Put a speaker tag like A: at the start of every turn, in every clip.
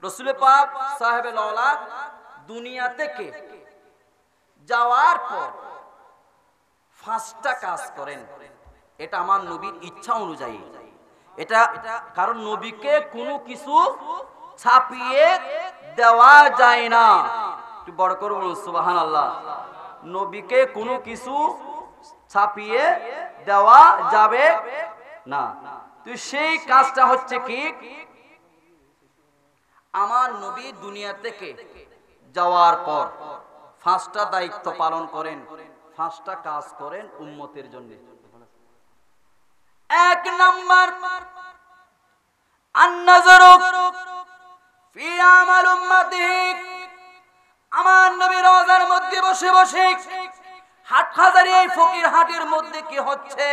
A: রাসূল পাক সাহেবে লওলাদ দুনিয়া থেকে যাওয়ার পর 5টা কাজ করেন। এটা আমার নবীর ইচ্ছা অনুযায়ী। এটা কারণ নবীকে কোনো কিছু ছাপিয়ে দেওয়া যায় না। একটু বড় করে বলুন সুবহানাল্লাহ। নবীকে কোনো কিছু ছাপিয়ে দেওয়া যাবে না। তো সেই কাজটা হচ্ছে কি, আমার নবী দুনিয়া থেকে যাওয়ার পর 5টা দায়িত্ব পালন করেন, 5টা কাজ করেন উম্মতের জন্য। 1 নাম্বার, আন-নাযরু ফি আমাল উম্মতিহি। আমার নবী রওজার মধ্যে বসে বসে হাটহাজারী এই ফকির হাটের মধ্যে কি হচ্ছে,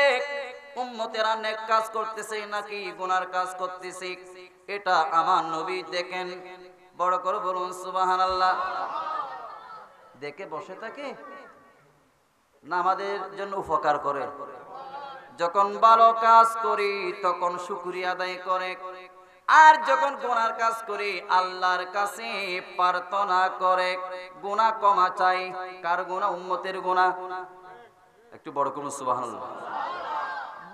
A: উম্মতেরা নেক কাজ করতেছে নাকি গুনার কাজ করতেছে, এটা আমার নবী দেখেন। বড় করে বলুন সুবহানাল্লাহ। দেখে বসে থাকে না আমাদের জন্য উপকার করে? যখন ভালো কাজ করি তখন শুকরিয়া আদায় করে, আর যখন গুনার কাজ করি আল্লাহর কাছে প্রার্থনা করে, গুনাহ ক্ষমা চাই। কার গুনাহ? উম্মতের গুনাহ। একটু বড় করুন সুবহানাল্লাহ।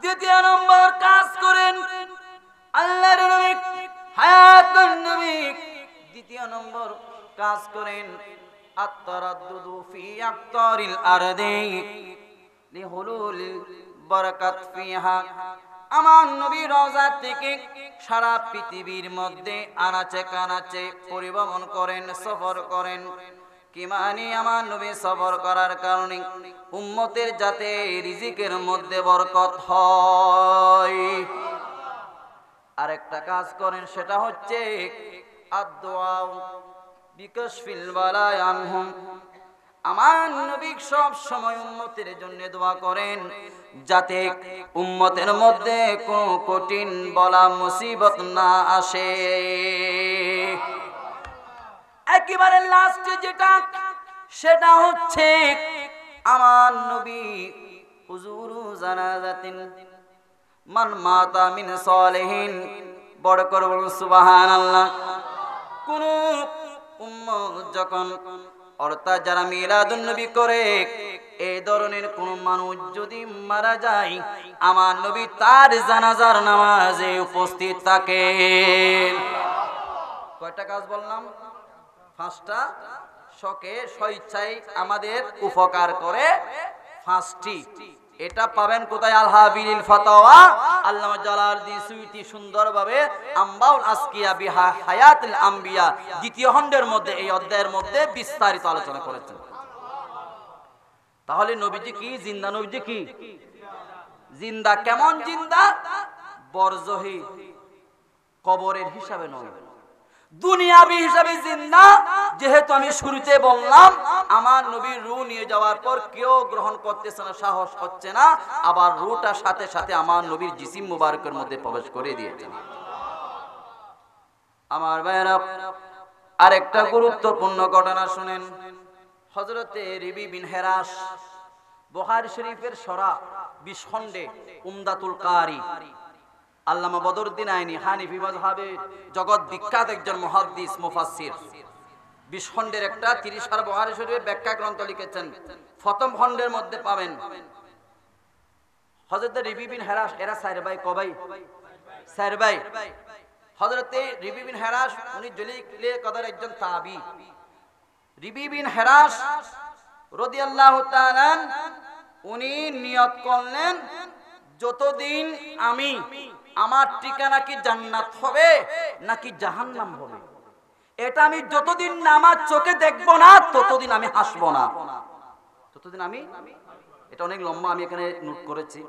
A: দ্বিতীয় নম্বর কাজ করেন আল্লাহর নবী, হায়াতুন নবী। দ্বিতীয় নম্বর কাজ করেন আত-তারাদ্দুদু ফি আকতারিল আরদি লিহুলুল বারাকাত ফিহা। আমার নবী রওজা থেকে সারা পৃথিবীর মধ্যে আনাচে কানাচে পরিভ্রমণ করেন, সফর করেন। কি মানে আমার নবী সফর করার কারণে উম্মতের যাতে রিজিকের মধ্যে বরকত হয়। আরেকটা কাজ করেন, সেটা হচ্ছে আদ-দুআ বিকাশফিল বালায় আনহুম। আমার নবী সব সময় উম্মতের জন্য দোয়া করেন যাতে উম্মতের মধ্যে কোনো কঠিন বলা মুসিবত না আসে। একেবারে লাস্টে যেটা, সেটা হচ্ছে আমার নবী হুজুরু জানাজাতিন মান মাতা মিন সালিহিন। বড় করে বলুন সুবহানাল্লাহ। কোন উম্মত যখন অর্থাৎ যারা মিলাদুন নবী করে, এই ধরনের কোন মানুষ যদি মারা যায়, আমার নবী তার জানাজার নামাজে উপস্থিত থাকেন। কয়টা কাজ বললাম? 5টা। শখে স্বেচ্ছায় আমাদের উপকার করে 5টি। এটা পাবেন কোথায়? আল হাবিলিল ফাতাওয়া। আল্লামা জালালউদ্দিন সুয়ুতী সুন্দরভাবে আমবাউল আসকিয়া বিহা হায়াতুল আম্বিয়া 2য় খণ্ডের মধ্যে এই অধ্যায়ের মধ্যে বিস্তারিত আলোচনা করেছেন। তাহলে নবীজি কি জিন্দা? নবীজি কি জিন্দা? কেমন জিন্দা? বরজহি, কবরের হিসাবে নয়, দুনিয়াবি হিসাবে জিন্দা। যেহেতু আমি শুরুতে বললাম আমার নবীর রূহ নিয়ে যাওয়ার পর কেউ গ্রহণ করতেছে না, সাহস হচ্ছে না, আবার রূহটা সাথে সাথে আমার নবীর জিসিম মুবারকের মধ্যে প্রবেশ করে দিয়েছেন। আমার ভাইরা, আরেকটা গুরুত্বপূর্ণ ঘটনা শুনেন। হযরতে রিবি বিন হেরাস, বুখারী শরীফের সরা 20 খণ্ডে উমদাতুল কারি, আল্লামা বদরুদ্দিন আইনি হানিফি মাযহাবে জগৎ বিখ্যাত একজন মুহাদ্দিস মুফাসসির, 20 খণ্ডের একটা 30 আর বুখারী শরীফের ব্যাখ্যা গ্রন্থ লিখেছেন। প্রথম খণ্ডের মধ্যে পাবেন হযরত রিবি বিন হেরাস, এরা 4 ভাই। ক ভাই? 4 ভাই। হযরতে রিবি বিন হেরাস উনি জলিলে কদর একজন তাবী। রিবি বিন হেরাস রাদিয়াল্লাহু তাআলা উনি নিয়ত করলেন, যতদিন আমি, আমার ঠিকানা কি জান্নাত হবে নাকি জাহান্নাম হবে, এটা আমি যতদিন না আমার চোখে দেখবো না ততদিন আমি হাসবো না। ততদিন আমি, এটা অনেক লম্বা, আমি এখানে নোট করেছি,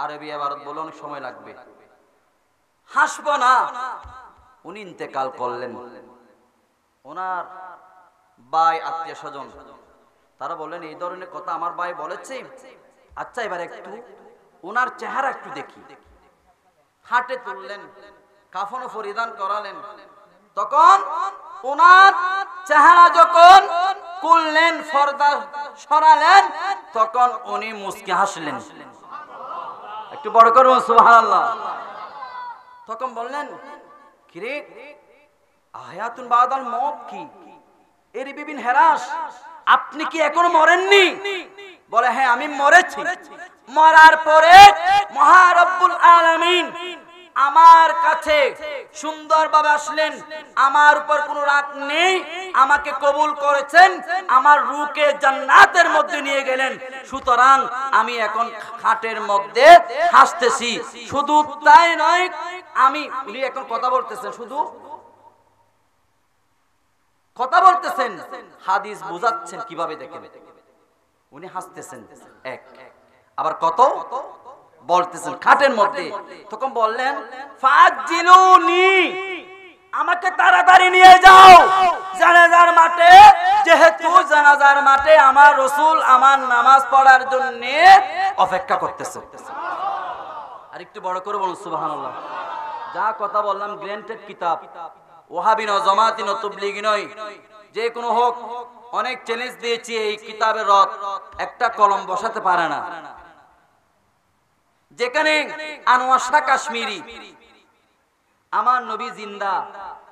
A: আরবি ইবারত বলে অনেক সময় লাগবে। হাসবো না। উনি ইন্তেকাল করলেন। ওনার ভাই, আত্মীয় স্বজন তারা বললেন এই ধরনের কথা আমার ভাই বলেছে, আচ্ছা এবার একটু ওনার চেহারা একটু দেখি। হাটে তুললেন, কাফনও পরিধান করালেন। তখন ওনার চেহারা যখন খুললেন, পর্দা সরালেন, তখন উনি মুস্কি হাসলেন। একটু বড় করুন সুবহানাল্লাহ। তখন বললেন, কিরে আয়াতুন বাদাল মওত কি? এর বিভিন্ন হেরাস, আপনি কি এখনো মরেননি? বলে হ্যাঁ আমি মরেছি। মরার পরে মহারব্বুল আলামিন আমার কাছে সুন্দরভাবে আসলেন, আমার উপর কোনো রাগ নেই, আমাকে কবুল করেছেন, আমার রূহকে জান্নাতের মধ্যে নিয়ে গেলেন। সুতরাং আমি এখন খাটের মধ্যে হাসতেছি। শুধু তাই নয়, উনি এখন কথা বলতেছেন, শুধু কথা বলতেছেন, হাদিস বোঝাচ্ছেন কিভাবে দেখেন। উনি হাসতেছেন এক, আবার কত বলতেছেন খাটের মধ্যে। তখন বললেন ফাজিলুনি, আমাকে তাড়াতাড়ি নিয়ে যাও জানাজার মাঠে, যেহেতু জানাজার মাঠে আমার রাসূল আমার নামাজ পড়ার জন্য অপেক্ষা করতেছে। আর একটু বড় করে বলুন সুবহানাল্লাহ। যা কথা বললাম গ্র্যান্টেড কিতাব, ওয়াহাবি নয়, জামাতি নয়, তাবলীগি নয়, যে কোনো হোক, অনেক চ্যালেঞ্জ দিয়েছি, এই কিতাবের রদ একটা কলম বসাতে পারে না। যেখানে আনোয়ার শাহ কাশ্মীরি আমার নবী জিন্দা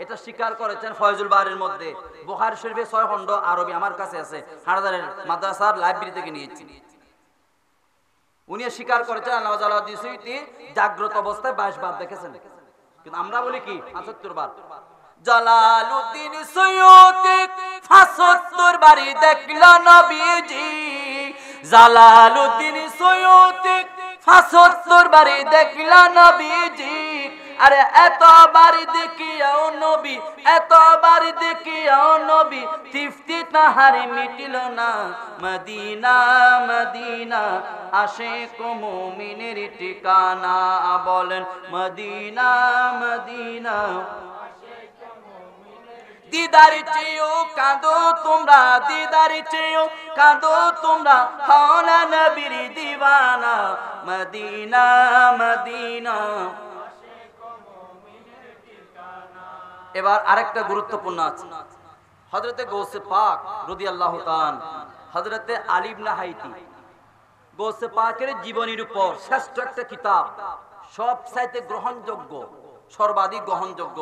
A: এটা স্বীকার করেছেন ফয়জুল বারের মধ্যে, বুখারী শরীফে 6 খণ্ড আরবি আমার কাছে আছে, হাটাজারের মাদ্রাসার লাইব্রেরি থেকে নিয়েছি। উনি স্বীকার করেছেন আল্লাহ জালালউদ্দিন সুয়ুতী জাগ্রত অবস্থায় 22 বার দেখেছেন, কিন্তু আমরা বলি কি 75 বার। জালালউদ্দিন সুয়ুতী 75 বারই দেখল নবীজি, জালালউদ্দিন সুয়ুতী 75 বারই দেখল নবীজি। আরে এতবার দেখিয়াও নবী, এতবার দেখিয়াও নবী, তৃপ্তি তাহার মিটিল না। মদিনা মদিনা আশিক মুমিনের ঠিকানা, বলেন মদিনা মদিনা। দিদার চেয়েও কাঁদো তোমরা, দিদার চেয়েও কাঁদো তোমরা, হও না নবীর দিওয়ানা। Medina Medina. এবার আরেকটা গুরুত্বপূর্ণ আছে, হযরতে গৌসে পাক রাদিয়াল্লাহু তাআলা, হযরতে আলী ইবনে হাইতি, গৌসে পাকের জীবনীর উপর শ্রেষ্ঠ একটা কিতাব, সবচাইতে গ্রহণযোগ্য, সর্বাধিক গ্রহণযোগ্য।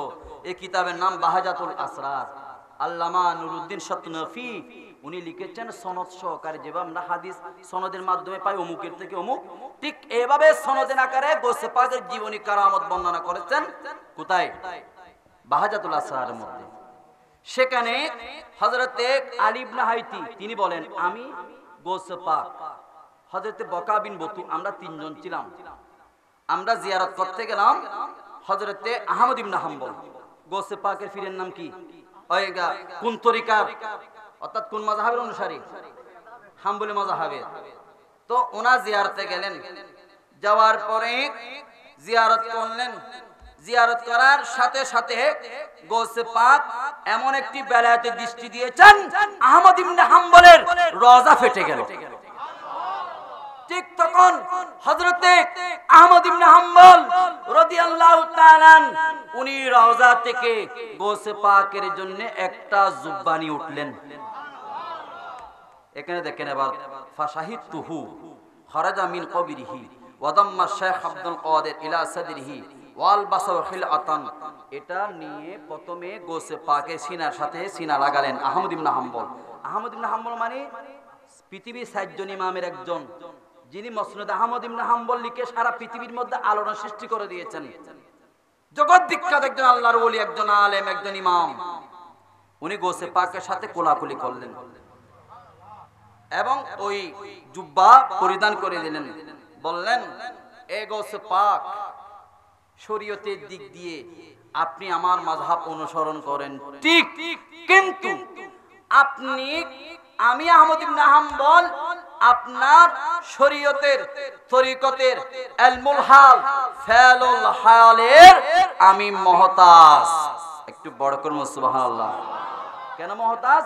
A: এই কিতাবের নাম বাহাজাতুল আসরার। আল্লামা নুরুদ্দিন সতনফি উনি লিখেছেন সনদ সহকারে, যেভাবে আমরা হাদিস সনদের মাধ্যমে পাই অমুকের থেকে অমুক, ঠিক এভাবে সনদের আকারে গৌসে পাকের জীবনী কারামত বর্ণনা করেছেন। কোথায়? বাহাজাতুল আসরারের মধ্যে। সেখানে হযরতে আলী ইবনে হাইতি তিনি বলেন, আমি গৌসে পাক, হযরতে বকা বিন বতু, আমরা 3 জন ছিলাম। আমরা জিয়ারত করতে গেলাম হযরতে আহমদ ইবনে হাম্বল। গৌসে পাকের পীরের নাম কি? কোন তরিকার, অর্থাৎ কোন মাযহাবের অনুসারী? হাম্বলি মাযহাবের। তো ওনা জিয়ারতে গেলেন, যাওয়ার পরে জিয়ারত করলেন। জিয়ারত করার সাথে সাথে গৌসে পাক এমন একটি বেলায়েতের দৃষ্টি দিয়েছেন, আহমদ ইবনে হাম্বলের রওজা ফেটে গেল। ঠিক তখন হযরতে আহমদ ইবনে হাম্বল রাদিয়াল্লাহু তাআলা উনি রওজা থেকে গৌসে পাকের জন্য একটা জুব্বা নিয়ে উঠলেন। এখানে দেখেন এবার ফাশাহিদতুহু খারাজা মিন কবরিহি ওয়া দাম্মা শাইখ আব্দুল কাদের ইলা সাদরিহি ওয়াল বাসার খিলআতান, এটা নিয়ে প্রথমে গৌসে পাকের সিনার সাথে সিনা লাগালেন আহমদ ইবনে হাম্বল। আহমদ ইবনে হাম্বল মানে পৃথিবীর 7 জন ইমামের একজন, যিনি মুসনাদ আহমদ ইবনে হাম্বল লিখে সারা পৃথিবীর মধ্যে আলোড়ন সৃষ্টি করে দিয়েছেন। জগৎ বিখ্যাত একজন আল্লাহর ওলি, একজন আলেম, একজন ইমাম। উনি গৌসে পাকের সাথে কোলাকুলি করলেন এবং ওই জুব্বা পরিধান করে দিলেন। বললেন, এ গৌসে পাক, শরীয়তের দিক দিয়ে আপনি আমার মাযহাব অনুসরণ করেন ঠিক, কিন্তু আপনি, আমি আহমদ ইবনে হাম্বল আপনার শরীয়তের তরিকতের ইলমুল হাল ফালুল হালের আমি মুহতাজ। একটু বড় করে সুবহানাল্লাহ। কেন মুহতাজ?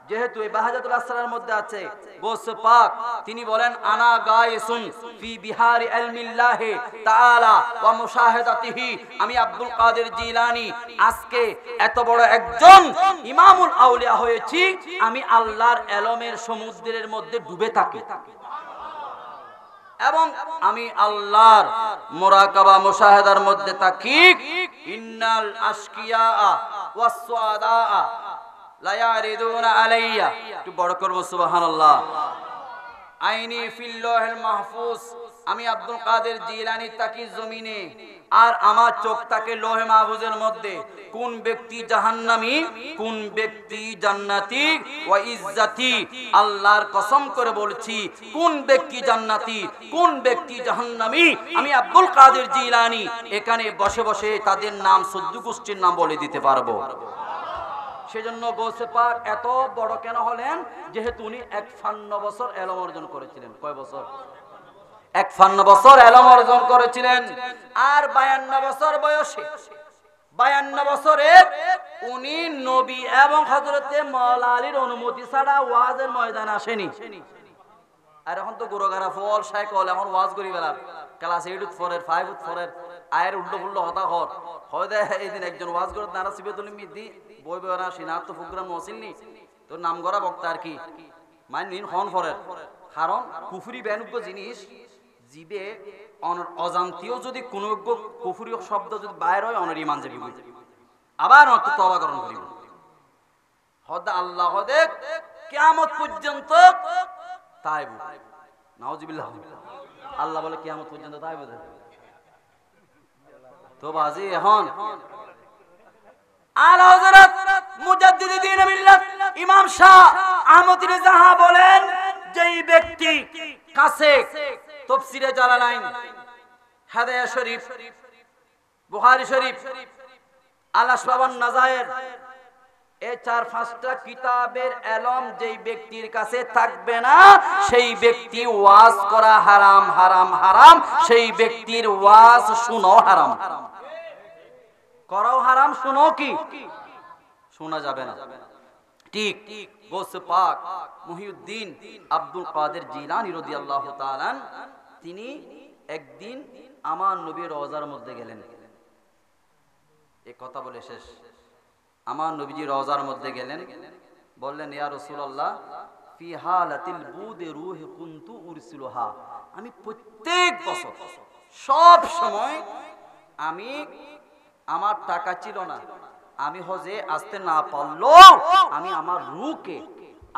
A: যেহেতু এই বাহাজাতুল আসরারের মধ্যে আছে গৌসে পাক তিনি বলেন, আনা গায়সুন ফি বিহারি ইলমিল্লাহি তাআলা ওয়া মুশাহাদাতিহি, আমি আব্দুল কাদের জিলানী আজকে এত বড় একজন ইমামুল আউলিয়া হয়েছি, আমি আল্লাহর ইলমের সমুদ্রের মধ্যে ডুবে থাকি এবং আমি আল্লাহর মুরাকাবা মুশাহাদার মধ্যে থাকি। ইন্নাল আশকিয়া ওয়াস-সুআদা লা ইয়ারিদুনা আলাইয়া। একটু বড় করব সুবহানাল্লাহ। আইনি ফিল লাওহিল মাহফুজ, আমি আব্দুল কাদের জিলানী তাকি জমিনে, আর আমার চোখ থাকে লোহে মাহফুজের মধ্যে। কোন ব্যক্তি জাহান্নামী, কোন ব্যক্তি জান্নাতি, ওয়া ইজ্জতি, আল্লাহর কসম করে বলছি, কোন ব্যক্তি জান্নাতি, কোন ব্যক্তি জাহান্নামী, আমি আব্দুল কাদের জিলানী এখানে বসে বসে তাদের নাম 14 গোষ্ঠীর নাম বলে দিতে পারবো। সেজন্য গৌসে পাক এত বড় কেন হলেন? যেহেতু উনি 51 বছর ইলম অর্জন করেছিলেন। কয় বছর? 51 বছর ইলম অর্জন করেছিলেন। আর 52 বছর বয়সে, 52 বছরে উনি নবী এবং হযরতে মাওলা আলীর অনুমতি ছাড়া ওয়াজের ময়দানে আসেনি। আর এখন তো গুরুগারা ফল সাইকেল এখন ওয়াজ করি বেলার ক্লাস 8 ফরের 5 ফরের আয়ের উল্টো ফুল্লো হতা হর হয় দেয়। এইদিন একজন ওয়াজ করে নারা সিবেতুল মিদি বই বইরা সিনাত তো প্রোগ্রাম হসিলনি তোর নাম গড়া বক্তা আর কি মান নিন হন ফরের। কারণ কুফরি বেনুজ্ঞ জিনিস জিবে অজান্তিও যদি কোনো কুফরি শব্দ যদি বাইর হয় অনের ইমান যাবি, আবার অত তওবা করণ করিব। হদ আল্লাহ হদে কিয়ামত পর্যন্ত তাইবু, নাউজুবিল্লাহ। আল্লাহ বলে কিয়ামত পর্যন্ত তাইবু। তো বাজি এখন আলা হযরত মুজাদ্দিদ দ্বীন মিল্লাত ইমাম শাহ আহমদ রেজা বলেন, যেই ব্যক্তি কাছে তাফসীরে জালালাইন, হাদিয়া শরীফ, বুখারী শরীফ, আল আসবাব ওয়ান নাযায়ের, এই 4-5টা কিতাবের ইলম যেই ব্যক্তির কাছে থাকবে না, সেই ব্যক্তি ওয়াজ করা হারাম, হারাম, হারাম। সেই ব্যক্তির ওয়াজ শোনাও হারাম, করাও হারাম, শোনাও কি শোনা যাবে না। ঠিক গৌসে পাক মুহিউদ্দিন আব্দুল কাদের জিলানী রাদিয়াল্লাহু তাআলা তিনি একদিন আমার নবীর রওজার মধ্যে গেলেন। এই কথা বলে শেষ। আমার নবীজি রওজার মধ্যে গেলেন, বললেন, ইয়া রাসূলুল্লাহ ফি হালাতিল বুদি রূহি কুনতু উরসিলুহা, আমি প্রত্যেক বছর সব সময় আমি আমার টাকা ছিল না, আমি হজে আসতে না পারলেও আমি আমার রূহকে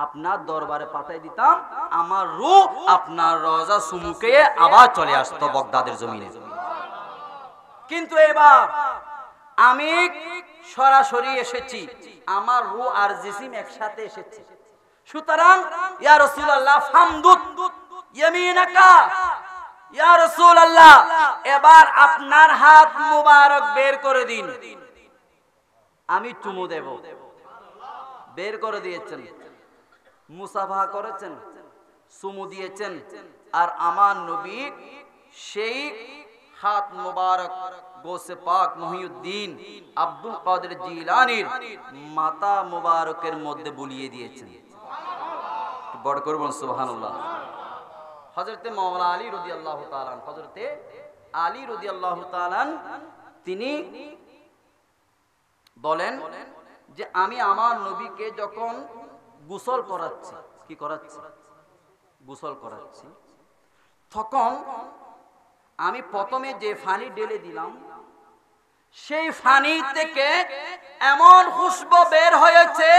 A: আপনার দরবারে পাঠিয়ে দিতাম, আমার রূহ আপনার রওজা সুমুকে আবার চলে আসতো বাগদাদের জমিনে। কিন্তু এবার আমি সরাসরি এসেছি, আমার রূহ আর জিসিম একসাথে এসেছে। সুতরাং ইয়া রাসূলুল্লাহ ফামদুদ ইয়ামিনাকা, ইয়া রাসূলুল্লাহ এবার আপনার হাত মুবারক বের করে দিন, আমি চুমু দেব। বের করে দিয়েছেন, মুসাফা করেছেন, চুমু দিয়েছেন। আর আমার নবী সেই হাত মুবারক গৌসে পাক মুহিউদ্দিন আব্দুল কাদের জিলানীর মাথা মুবারকের মধ্যে বুলিয়ে দিয়েছেন। বড় করে বলুন সুবহানাল্লাহ। হযরতে মাওলানা আলী রাদিয়াল্লাহু তাআলা, হযরতে আলী রাদিয়াল্লাহু তাআলা তিনি বলেন যে আমি আমার নবীকে যখন গোসল করাচ্ছি, কি করাচ্ছি, গোসল করাচ্ছি, তখন আমি প্রথমে যে পানি ঢেলে দিলাম, সেই পানি থেকে এমন খুশবু বের হয়েছে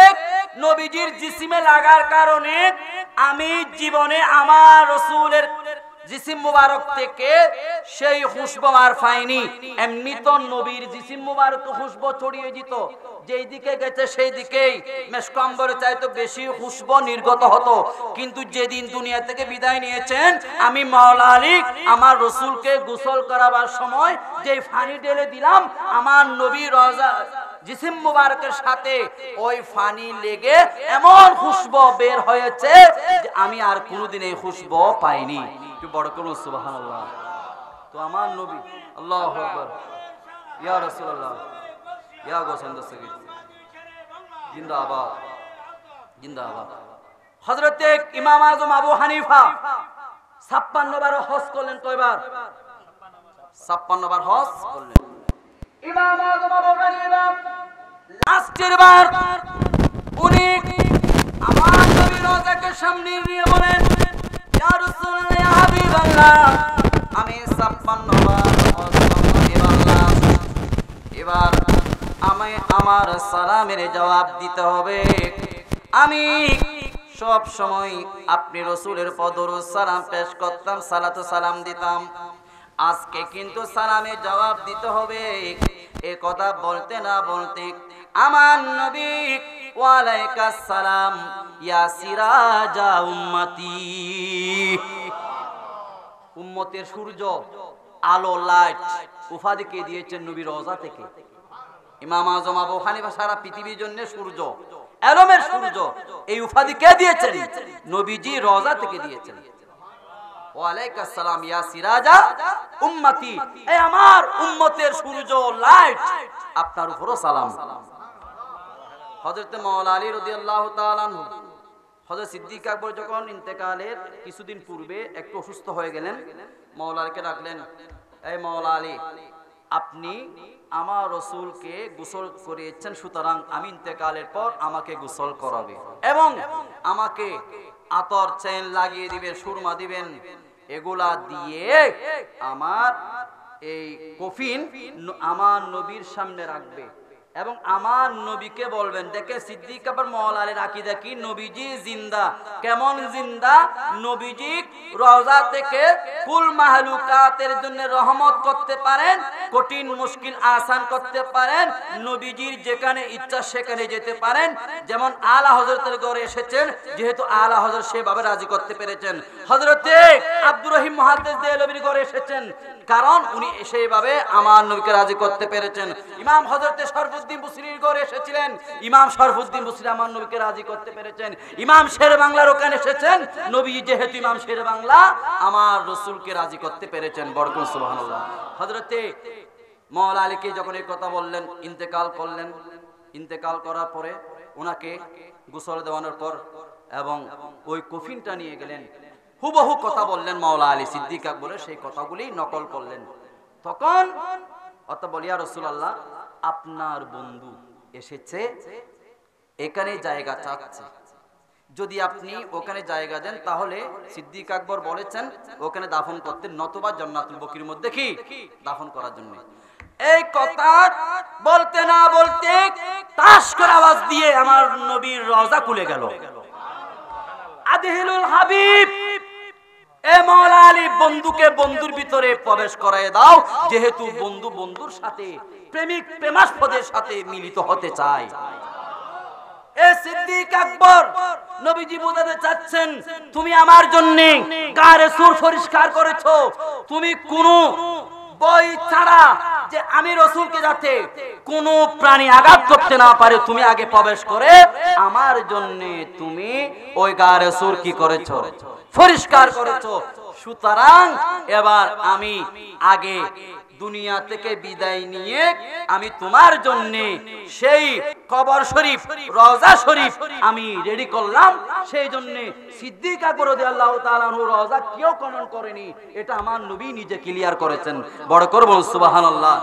A: নবীজির জিসিমে লাগার কারণে আমি জীবনে আমার রাসূলের জিসিম মুবারক থেকে সেই খুশবু আর পাইনি। এমনি তো নবীর জিসিম মুবারক খুশবু ছড়িয়ে যেত, যেই দিকে গেছে সেই দিকেই মেশকাম্বরের চাইতে বেশি খুশবু নির্গত হতো। কিন্তু যেদিন দুনিয়া থেকে বিদায় নিয়েছেন, আমি মাওলা আলী আমার রাসূলকে গোসল করাবার সময় যেই পানি ঢেলে দিলাম, আমার নবীর রওজা জিসিম মুবারকের সাথে ওই পানি লেগে এমন খুশবু বের হয়েছে যে আমি আর কোনোদিন এই খুশবু পাইনি। একটু বড় করুন সুবহানাল্লাহ। তো আমার নবী, আল্লাহু আকবার, ইয়া রাসূলুল্লাহ, ইয়া গোসেন দস্তগীর, জিন্দাবাদ, জিন্দাবাদ। হযরতে ইমাম আযম আবু হানিফা 56 বার হজ করলেন। কয়বার? 56 বার হজ করলেন। ইমাম আযম আবু হানিফা লাস্টের বার উনি আমার নবীর রওজাকে সামনে নিয়ে বলেন, ইয়া রাসূলুল্লাহ, ইয়া হাবিবাল্লাহ, আমি 56 বার হজ করলাম, এবার আমার সালামের জবাব দিতে হবে। আমি সব সময় আপনি রসুলের পদরুদ সালাম পেশ করতাম, সালাতু সালাম দিতাম। আজকে কিন্তু সালামের জবাব দিতে হবে। এ কথা বলতে না বলতে আমার নবী ওয়ালাইকাস সালাম ইয়া সিরাজা উম্মতি, উম্মতের সূর্য, আলো, লাইট উপাধি কে দিয়েছেন নবী রওজা থেকে। ইমাম আজম আবু হানিফা সারা পৃথিবীর জন্য সূর্য, আলমের সূর্য, এই উপাধি কে দিয়েছেন? নবীজি রওজা থেকে দিয়েছেন। ওয়ালাইকাস সালাম ইয়া সিরাজা উম্মতি, এই আমার উম্মতের সূর্য, লাইট, আপনার উপরও সালাম। হযরত মাওলানা আলী রাদিয়াল্লাহু তাআলা আনহু, হযরত সিদ্দিক আকবর যখন ইন্তেকালের কিছুদিন পূর্বে একটু অসুস্থ হয়ে গেলেন, মাওলানা আলীকে ডাকলেন, এই মাওলানা আলী, আপনি আমার রসুলকে গোসল করিয়েছেন, সুতরাং আমি ইন্তেকালের পর আমাকে গোসল করাবে এবং আমাকে আতর চেন লাগিয়ে দিবেন, সুরমা দিবেন, এগুলা দিয়ে আমার এই কফিন আমার নবীর সামনে রাখবে এবং আমার নবীকে বলবেন, দেখে সিদ্দিক আকবর মাওলানা আলীর আকীদা কি, নবীজি জিন্দা। কেমন জিন্দা? নবীজি রওজা থেকে কুল মাহলুকাতের জন্য রহমত করতে পারেন, কঠিন মুশকিল আসান করতে পারেন, নবীজির যেখানে ইচ্ছা সেখানে যেতে পারেন। যেমন আলা হযরতের ঘরে এসেছেন, যেহেতু আলা হযরত সেভাবে রাজি করতে পেরেছেন। হযরতে আব্দুর রহিম মুহাদ্দিস দেহলভির ঘরে এসেছেন, কারণ উনি সেইভাবে আমার নবীকে রাজি করতে পেরেছেন। ইমাম হযরতে শরফুদ্দীন বুসরির ঘরে এসেছিলেন, ইমাম শরফুদ্দীন বুসরি আমার নবীকে রাজি করতে পেরেছেন। ইমাম শের বাংলার ওখানে এসেছেন, নবী যেহেতু ইমাম শের বাংলা আমার রাসূলকে রাজি করতে পেরেছেন। বরকত সুবহানাল্লাহ। হযরতে মাওলানা আলীকে যখন এই কথা বললেন, ইন্তেকাল করলেন, ইন্তেকাল করার পরে ওনাকে গোসল দেওয়ানোর পর এবং ওই কফিনটা নিয়ে গেলেন, হুবহু কথা বললেন মাওলানা আলী, সিদ্দিক আকবরের সেই কথাগুলি নকল করলেন। তখন অত বলিয়া রাসূলুল্লাহ, আপনার বন্ধু এসেছে, এখানে জায়গা চাচ্ছে, যদি আপনি ওখানে জায়গা দেন তাহলে সিদ্দিক আকবর বলেছেন ওখানে দাফন করতে, নতুবা জান্নাতুল বকির মধ্যে কি দাফন করার জন্য। এই কথা বলতে না বলতে তাস করে আওয়াজ দিয়ে আমার নবীর রওজা খুলে গেল। আদহিলুল হাবিব, এ মাওলানা আলী, বন্ধুকে বন্ধুর ভিতরে প্রবেশ করায় দাও, যেহেতু বন্ধু বন্ধুর সাথে, প্রেমিক প্রেমাস্পদের সাথে মিলিত হতে চায়। এ সিদ্দিক আকবর, নবীজি বোঝাতে চাচ্ছেন, তুমি আমার জন্য গায়ে সুর পরিষ্কার করেছো, তুমি কোনো বই ছাড়া যে আমি রসুলকে যাতে কোনো প্রাণী আঘাত করতে না পারে, তুমি আগে প্রবেশ করে আমার জন্য তুমি ওই গায়ে সুর কি করেছো, পরিষ্কার করেছো। সুতরাং এবার আমি আগে দুনিয়া থেকে বিদায় নিয়ে আমি তোমার জন্য সেই কবর শরীফ, রওজা শরীফ আমি রেডি করলাম। সেই জন্য সিদ্দিক আকবর রাদিয়াল্লাহু তাআলা আনহু রওজা কেউ খনন করেনি, এটা আমার নবী নিজে ক্লিয়ার করেছেন। বড় করব সুবহানাল্লাহ।